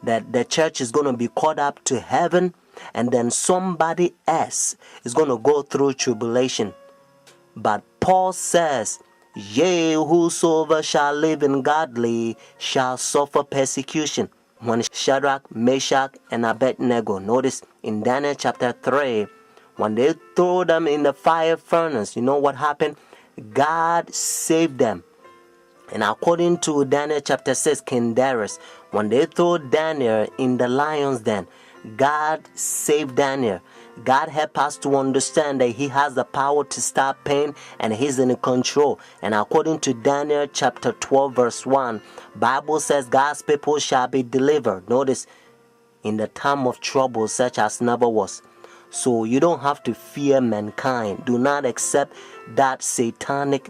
that the church is going to be caught up to heaven, and then somebody else is going to go through tribulation. But Paul says, yea, whosoever shall live in godly shall suffer persecution. When Shadrach, Meshach, and Abednego, notice in Daniel chapter 3, when they threw them in the fire furnace, you know what happened? God saved them. And according to Daniel chapter 6, King Darius, when they threw Daniel in the lion's den, God saved Daniel. God help us to understand that He has the power to stop pain and He's in control. And according to Daniel chapter 12 verse 1, Bible says God's people shall be delivered. Notice, in the time of trouble such as never was. So you don't have to fear mankind. Do not accept that satanic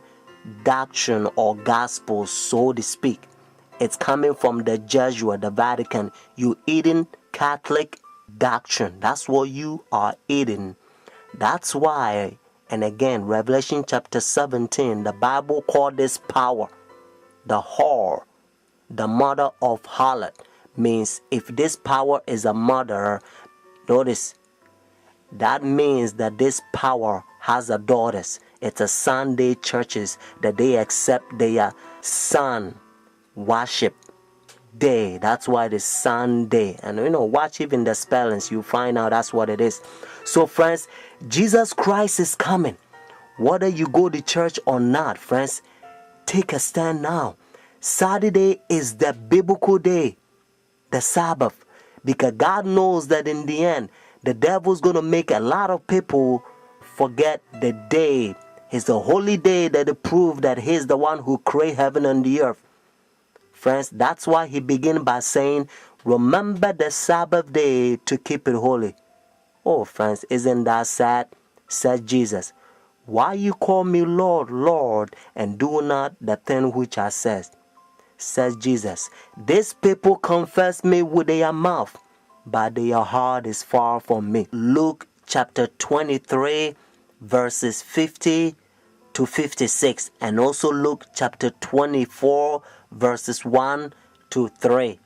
doctrine or gospel, so to speak. It's coming from the Jesuit, the Vatican. You eating Catholic doctrine. That's what you are eating. That's why, and again, Revelation chapter 17, the Bible called this power the whore, the mother of harlot. Means if this power is a mother, notice, that means that this power has a daughters. It's a Sunday churches that they accept their sun worship day. That's why it's Sunday. And watch even the spellings, you find out that's what it is. So friends, Jesus Christ is coming. Whether you go to church or not, friends, take a stand now. Saturday is the biblical day, the Sabbath, because God knows that in the end, the devil's going to make a lot of people forget the day. It's the holy day that they prove that He's the one who created heaven and the earth. Friends, that's why He began by saying, remember the Sabbath day to keep it holy. Oh, friends, isn't that sad? Said Jesus. Why you call me Lord, Lord, and do not the thing which I said? Says Jesus. These people confess me with their mouth, but their heart is far from me. Luke chapter 23, verses 50 to 56, and also Luke chapter 24, verses 1 to 3.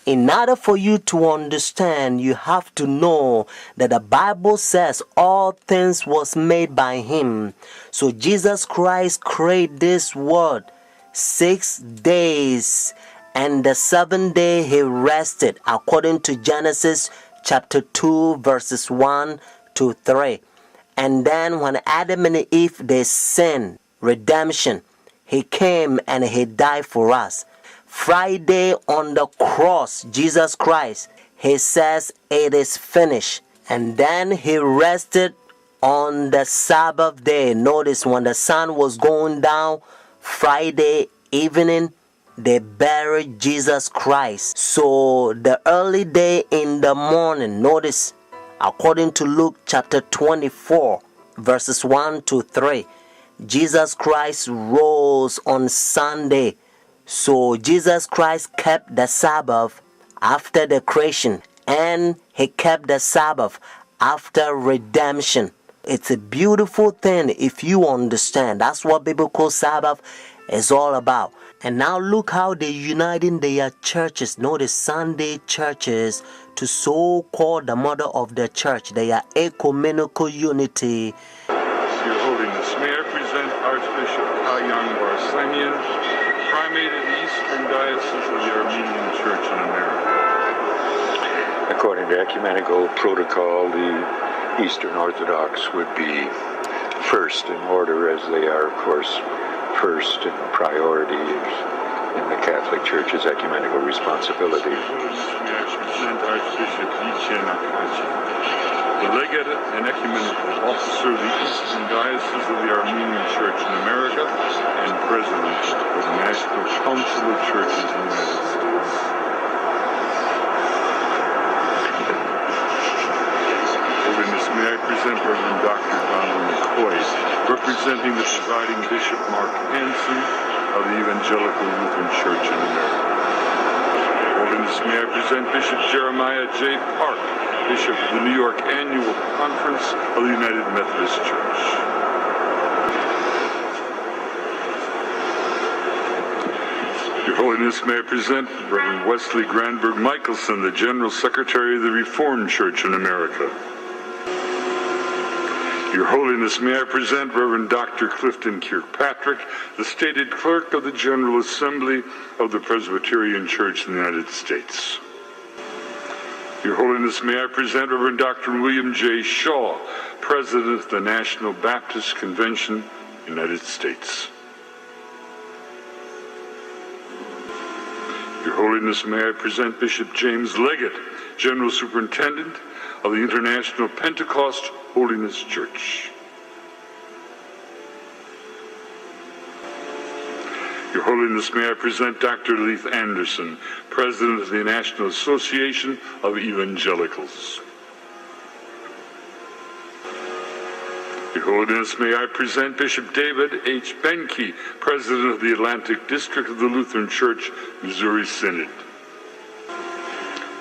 In order for you to understand, you have to know that the Bible says all things was made by Him. So Jesus Christ created this world 6 days, and the 7th day He rested, according to Genesis chapter 2, verses 1 to 3. And then when Adam and Eve, they sinned, redemption, He came and He died for us. Friday on the cross, Jesus Christ, He says it is finished. And then He rested on the Sabbath day. Notice when the sun was going down, Friday evening, they buried Jesus Christ. So the early day in the morning, notice, according to Luke chapter 24, verses 1 to 3, Jesus Christ rose on Sunday. So Jesus Christ kept the Sabbath after the creation, and He kept the Sabbath after redemption. It's a beautiful thing if you understand. That's what biblical Sabbath is all about. And now look how they're uniting their churches. Notice Sunday churches to so-called the mother of the church. They are ecumenical unity. Your Holiness, may I present Archbishop Kayang Barsamian, Primate of the Eastern Diocese of the Armenian Church in America. According to ecumenical protocol, the Eastern Orthodox would be first in order, as they are, of course, first in priority in the Catholic Church's ecumenical responsibility. May I present Archbishop Yichen Akachi, the legate and ecumenical officer of the Eastern Diocese of the Armenian Church in America and president of the National Council of Churches in the United States. Holiness, may I present Reverend Dr. Donald McCoy, representing the presiding Bishop Mark Hansen of the Evangelical Lutheran Church in America. Holiness, may I present Bishop Jeremiah J. Park, Bishop of the New York Annual Conference of the United Methodist Church. Your Holiness, may I present Reverend Wesley Granberg Michelson, the General Secretary of the Reformed Church in America. Your Holiness, may I present Reverend Dr. Clifton Kirkpatrick, the stated clerk of the General Assembly of the Presbyterian Church in the United States. Your Holiness, may I present Reverend Dr. William J. Shaw, President of the National Baptist Convention, United States. Your Holiness, may I present Bishop James Leggett, General Superintendent of the International Pentecost Holiness Church. Your Holiness, may I present Dr. Leith Anderson, President of the National Association of Evangelicals. Your Holiness, may I present Bishop David H. Benke, President of the Atlantic District of the Lutheran Church, Missouri Synod.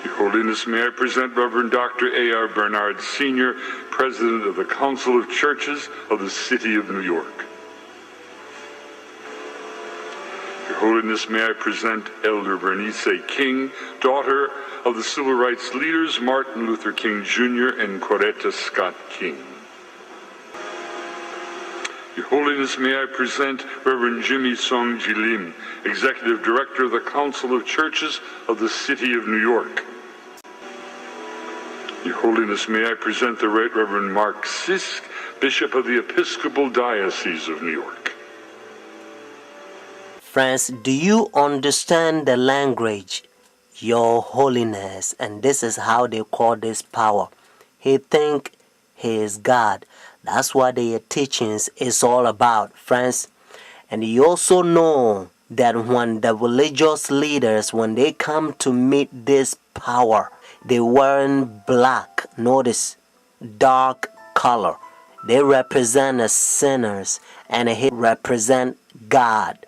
Your Holiness, may I present Reverend Dr. A.R. Bernard Sr., President of the Council of Churches of the City of New York. Your Holiness, may I present Elder Bernice King, daughter of the civil rights leaders Martin Luther King Jr. and Coretta Scott King. Your Holiness, may I present Reverend Jimmy Song Jilim, Executive Director of the Council of Churches of the City of New York. Your Holiness, may I present the Right Reverend Mark Sisk, Bishop of the Episcopal Diocese of New York. Friends, do you understand the language? Your Holiness, and this is how they call this power. He think he is God. That's what their teachings is all about, friends. And you also know that when the religious leaders, when they come to meet this power, they wearing black. Notice, dark color. They represent the sinners, and he represent God,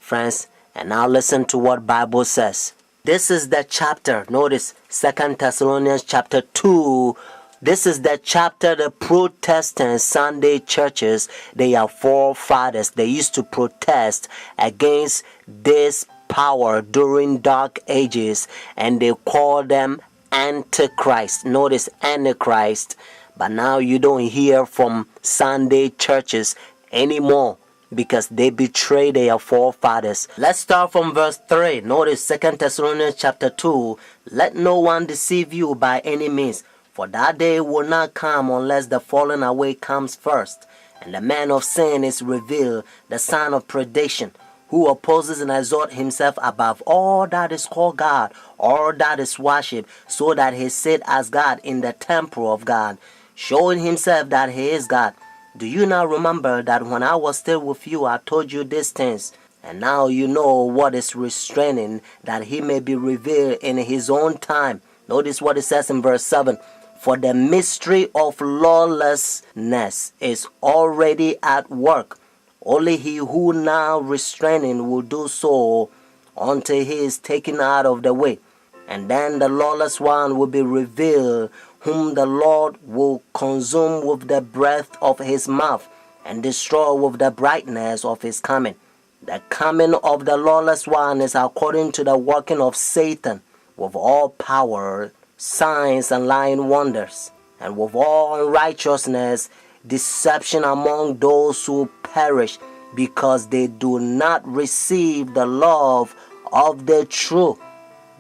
friends. And now listen to what Bible says. This is the chapter. Notice 2 Thessalonians chapter 2. This is the chapter the Protestant Sunday churches, they are forefathers. They used to protest against this power during dark ages, and they call them Antichrist. Notice Antichrist. But now you don't hear from Sunday churches anymore because they betray their forefathers. Let's start from verse 3. Notice 2 Thessalonians chapter 2. Let no one deceive you by any means. For that day will not come unless the falling away comes first, and the man of sin is revealed, the son of perdition, who opposes and exalts himself above all that is called God, all that is worshipped, so that he sit as God in the temple of God, showing himself that he is God. Do you not remember that when I was still with you, I told you these things? And now you know what is restraining, that he may be revealed in his own time. Notice what it says in verse 7. For the mystery of lawlessness is already at work. Only he who now restraining will do so until he is taken out of the way. And then the lawless one will be revealed, whom the Lord will consume with the breath of his mouth and destroy with the brightness of his coming. The coming of the lawless one is according to the working of Satan with all power, signs and lying wonders, and with all unrighteousness, deception among those who perish, because they do not receive the love of the truth,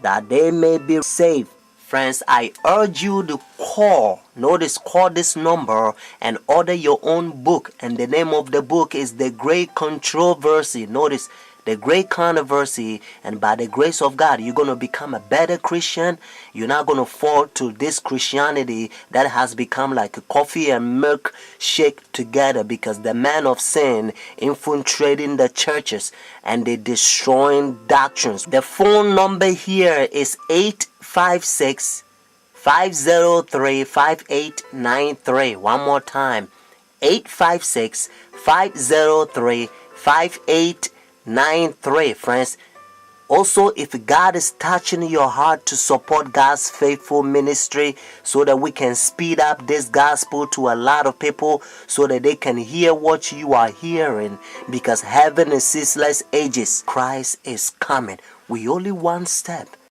that they may be saved. Friends, I urge you to call this number and order your own book. And the name of the book is The Great Controversy. Notice, The Great Controversy. And by the grace of God, you're going to become a better Christian. You're not going to fall to this Christianity that has become like a coffee and milk shake together, because the man of sin infiltrating the churches and they destroying doctrines. The phone number here is 856-503-5893. One more time, 856-503-5893. Friends, Also, if God is touching your heart to support God's faithful ministry so that we can speed up this gospel to a lot of people so that they can hear what you are hearing, because heaven is ceaseless ages. Christ is coming. We only one step